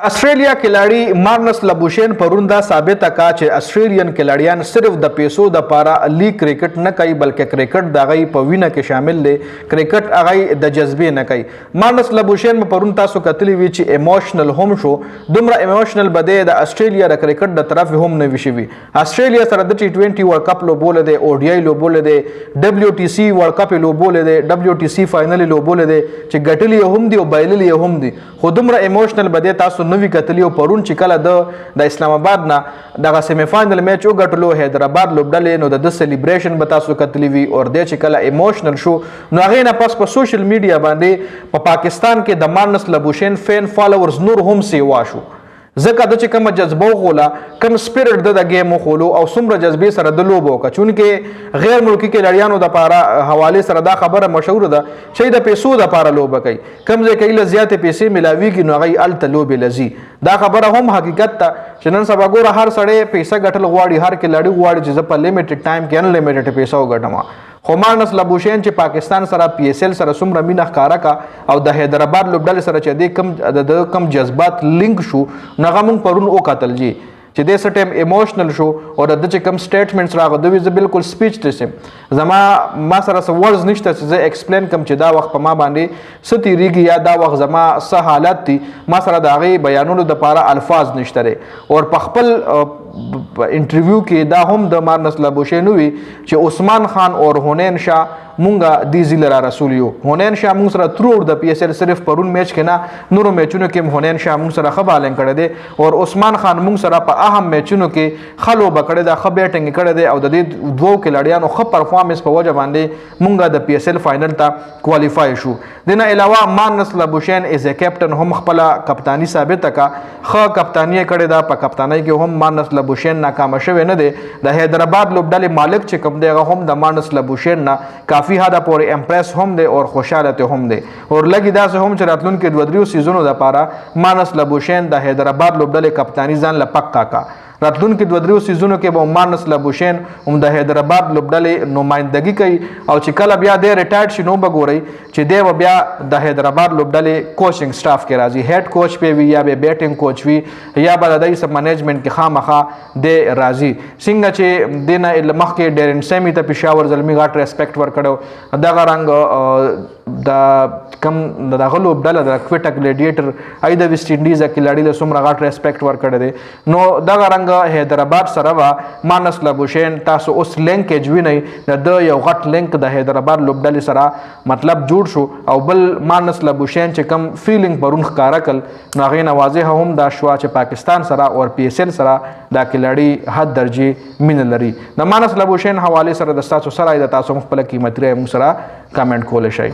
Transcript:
آسټرالیا کلاړي مارنس لبوشین پرون دا ثابته کا چې آسټریلیان کلاړیان صرف د پیسو د پاره لیګ کرکټ نه کوي بلکې کرکټ د غي په وینه کې شامل دي کرکټ هغه د جذبې نه کوي. مارنس لبوشین پرون تاسو کتلی وی چې ایموشنل هم شو دومره ایموشنل بده د آسټرالیا د کرکټ د طرف هم نه وشي وی. آسټرالیا سره د ټي20 ورلد کپ لو بوله دي او ډي آی لو بوله دي دبليو ټي سي ورلد کپ لو بوله دي دبليو ټي سي فائنل لو بوله دي چې ګټلی هم دي او بایللی هم دي خو دومره ایموشنل بده تاسو نوې کتلی پرون چې کله د اسلام آباد نه دغه سیمی فائنل میچ وګټلو حیدرآباد لوبډلې نو د سلیبریشن به تاسو کتلی وی او د چې کله ایموشنل شو نو هغه نه پس په سوشل میډیا باندې په پاکستان کې د مارنس لبوشین فین فالوورز نور هم سیوا شو ځکه د چې کومه جذبه وغوله کوم سپیرټ د ګیم وخولو او څومره جذبې سره د لوبو وکړه چونکې غیر ملکي کلاړیانو دپاره حوالې سره دا خبره مشهوره ده چې د پیسو دپاره لوبه کوي کوم ځای کې له زیاتې پیسې میلاویږي نو هغوی هلته لوبې له ځي دا خبره هم حقیقت ته چې نن سبا ګوره هر سړی پیسه ګټل غواړي هر کلاړي غواړي چې زه په لیمیټډ ټایم کې انلیمیټډ پیسه وګټم خو مارنس لبوشین چې پاکستان سره پی ایس ایل سره څومره مینه ښکاره کا او د حیدرآباد لوبډلې سره چې د کم جذبات لینک شو نو هغه موږ پرون وکتل جی چې د څه ټایم ایموشنل شو او د چې کوم سټیټمنټس راغله دوی زه بالکل سپیچ لیس یم ما سره څه ورډز نشته چې زه ایکسپلین کم چې دا وخت په ما باندې څه تیریږي یا دا وخت زما څه حالت دي ما سره د هغې بیانونو دپاره الفاظ نشته دی او په خپل انټرویو کې دا هم د مارنس لبوشین وی چې عثمان خان او هونین شاه مونږه دی ځل را رسول یو هونین شاه مونږ سره ترور د پی ایس ایل صرف پرون میچ کې نه نورو میچونو کې هونین شاه مونږ سره ښه بالنګ کړی دی او عثمان خان مونږ سره په اهم میچونو کې ښه لوبه کړې ده ښه بیټنګ کړی دی او د دې دوو کلاړیانو ښه پرفارمنس په وجه باندې مونږه د پی ایس ایل فائنل ته کوالیفای شو. دنه علاوه مارنس لبوشین از ا کیپټن هم خپل کپتانی ثابته کا ښه کپتانی کړې ده په کپتانی کې هم مارنس لبوشین ناکام شوی نه دی د حیدرآباد لوبډلې مالک چې کوم دی هغه هم د مارنس لبوشین نه کافی حد پورې امپریس هم دی او خوشاله ته هم دی او لګي داسې هم چې راتلونکي دوه دریو سیزونو دپاره مارنس لبوشین د حیدرآباد لوبډلې کپتانی ځان له پکا کا راتلونکي دوه دریو سیزونو کې به مارنس لبوشین هم د حیدرآباد لوبډلې نمایندګي کوي او چې کله بیا دی ریټایرډ شي نو به ګورئ چې دی به بیا د حیدرآباد لوبډلې کوچنګ سټاف کې راځي هیډ کوچ پې وي یا به بیټنګ کوچ وي یا به د دوی سب منیجمنټ کې خامخا دی راځي څنګه چې دی نه مخکې ډیرن سیمي ته پېښور زلمي غټ ریسپیکټ ورکړی دغه رنګ د کم دغه لوبډله د کویټه ګلیډیټر ای د ویسټ انډیز کلاړي له څومره غټ ریسپیکټ ورکړی دی نو دغه رنګ حیدرآباد سره به مارنس لبوشین تاسو اوس لینکیج وینئ د یو غټ لینک د حیدرآباد لوبډلې سره مطلب جوړ شو او بل مارنس لبوشین چې کم فیلینګ پرون ښکاره کړل نو هغې نه واضحه هم دا شوه چې پاکستان سره او پی ایس ایل سره دا کلاړي حد درجې مینه لري. د مارنس لبوشین حوالې سره د ستاسو سره د تاسو خپله قیمتي رایه موږ سره کمنټ کولی شئ.